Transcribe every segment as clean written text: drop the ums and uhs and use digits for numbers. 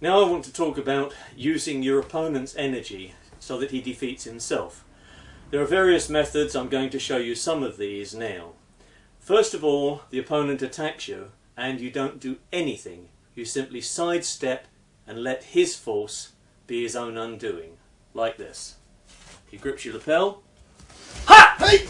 Now I want to talk about using your opponent's energy so that he defeats himself. There are various methods. I'm going to show you some of these now. First of all, the opponent attacks you and you don't do anything. You simply sidestep and let his force be his own undoing, like this. He grips your lapel. Ha! Hey!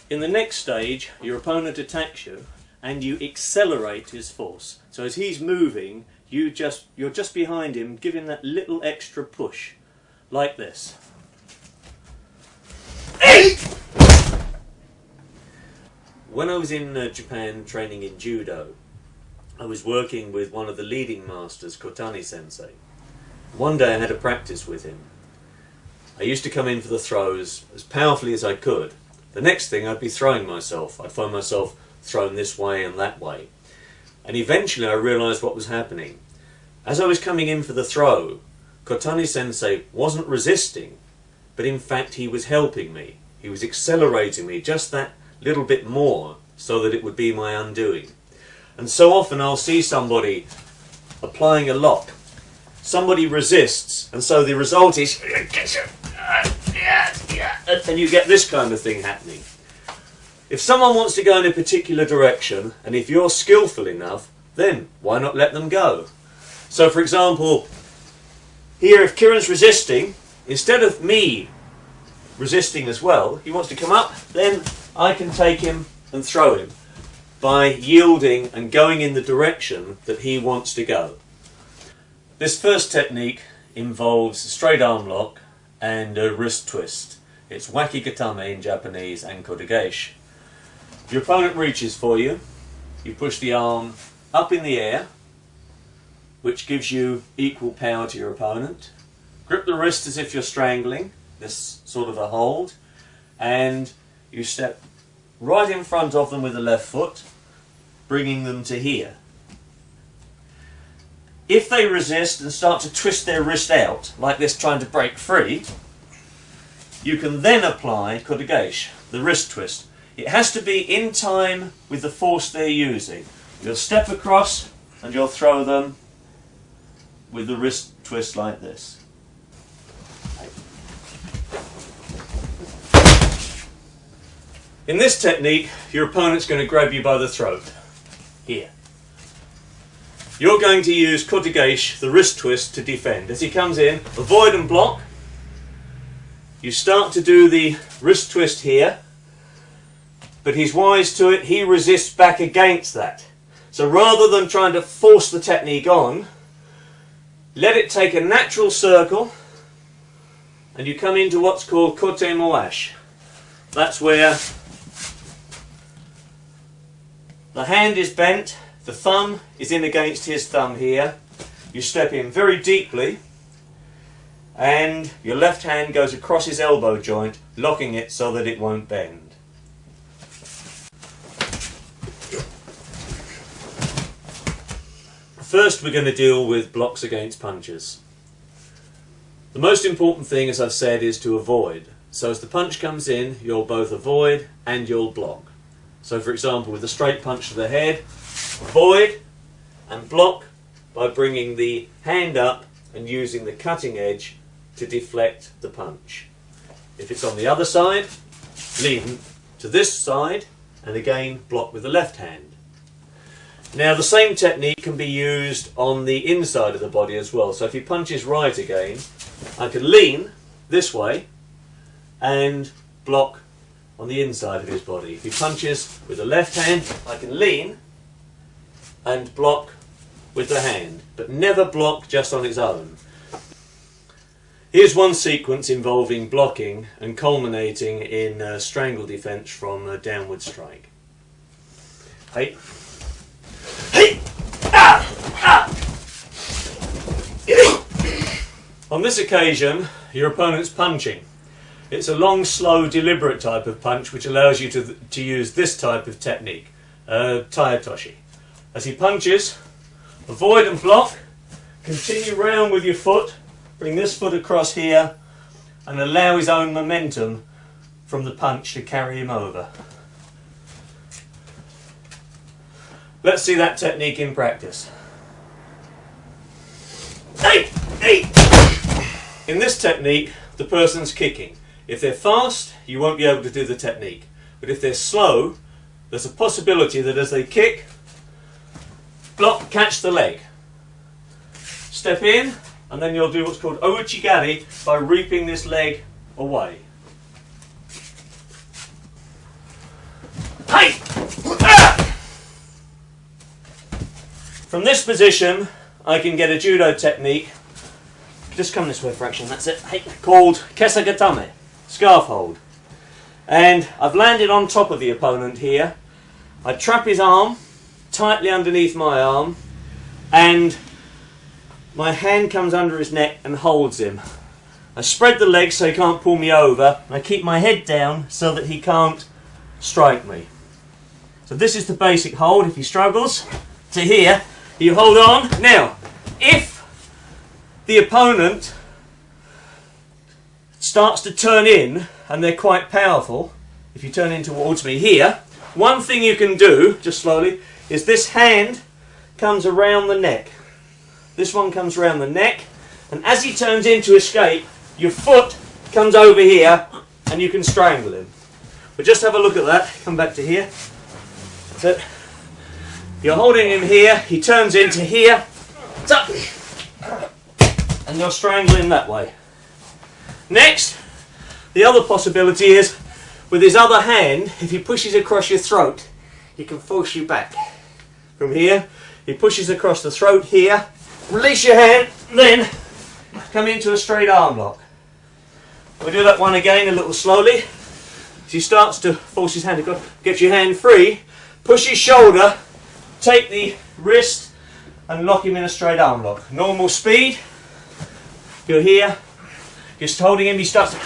In the next stage, your opponent attacks you and you accelerate his force. So as he's moving, you're just behind him, give him that little extra push, like this. Hey! When I was in Japan training in judo, I was working with one of the leading masters, Kotani sensei. One day I had a practice with him. I used to come in for the throws as powerfully as I could. The next thing I'd be throwing myself. I'd find myself thrown this way and that way. And eventually I realised what was happening. As I was coming in for the throw, Kotani sensei wasn't resisting, but in fact he was helping me. He was accelerating me just that little bit more so that it would be my undoing. And so often I'll see somebody applying a lock. Somebody resists, and so the result is and you get this kind of thing happening. If someone wants to go in a particular direction, and if you're skillful enough, then why not let them go? So for example, here if Kieran's resisting, instead of me resisting as well, he wants to come up, then I can take him and throw him by yielding and going in the direction that he wants to go. This first technique involves a straight arm lock and a wrist twist. It's wakigatame in Japanese and kotegaeshi. Your opponent reaches for you, you push the arm up in the air, which gives you equal power to your opponent. Grip the wrist as if you're strangling, this sort of a hold, and you step right in front of them with the left foot, bringing them to here. If they resist and start to twist their wrist out, like this trying to break free, you can then apply kotegaeshi, the wrist twist. It has to be in time with the force they're using. You'll step across and you'll throw them with the wrist twist like this. In this technique, your opponent's going to grab you by the throat. Here. You're going to use kotegaeshi, the wrist twist, to defend. As he comes in, avoid and block. You start to do the wrist twist here, but he's wise to it, he resists back against that. So rather than trying to force the technique on, let it take a natural circle, and you come into what's called kote moashi. That's where the hand is bent, the thumb is in against his thumb here. You step in very deeply and your left hand goes across his elbow joint, locking it so that it won't bend. First we're going to deal with blocks against punches. The most important thing, as I've said, is to avoid. So as the punch comes in, you'll both avoid and you'll block. So for example, with a straight punch to the head, avoid and block by bringing the hand up and using the cutting edge to deflect the punch. If it's on the other side, lean to this side and again block with the left hand. Now the same technique can be used on the inside of the body as well. So if he punches right again, I can lean this way and block on the inside of his body. If he punches with the left hand, I can lean and block with the hand, but never block just on its own. Here's one sequence involving blocking and culminating in strangle defense from a downward strike. Hey. Hey. Ah. Ah. On this occasion, your opponent's punching. It's a long, slow, deliberate type of punch which allows you to use this type of technique, taetoshi. As he punches, avoid and block, continue round with your foot, bring this foot across here and allow his own momentum from the punch to carry him over. Let's see that technique in practice. Hey! Hey! In this technique, the person's kicking. If they're fast, you won't be able to do the technique. But if they're slow, there's a possibility that as they kick, block, catch the leg. Step in, and then you'll do what's called ouchigari by reaping this leg away. Hey! Ah! From this position, I can get a judo technique. Just come this way for action, that's it. Hey, called kesagatame, scarf hold. And I've landed on top of the opponent here. I trap his arm tightly underneath my arm, and my hand comes under his neck and holds him. I spread the legs so he can't pull me over, and I keep my head down so that he can't strike me. So this is the basic hold. If he struggles to here, you hold on. Now, if the opponent starts to turn in, and they're quite powerful, if you turn in towards me here, one thing you can do, just slowly, is this hand comes around the neck. This one comes around the neck, and as he turns in to escape, your foot comes over here, and you can strangle him. But just have a look at that. Come back to here. That's it. You're holding him here, he turns into here, it's up, and you'll strangle him that way. Next, the other possibility is, with his other hand, if he pushes across your throat, he can force you back. From here, he pushes across the throat here, release your hand, then come into a straight arm lock. We'll do that one again a little slowly. As he starts to force his hand across, get your hand free, push his shoulder, take the wrist and lock him in a straight arm lock. Normal speed, you're here, just holding him, he starts to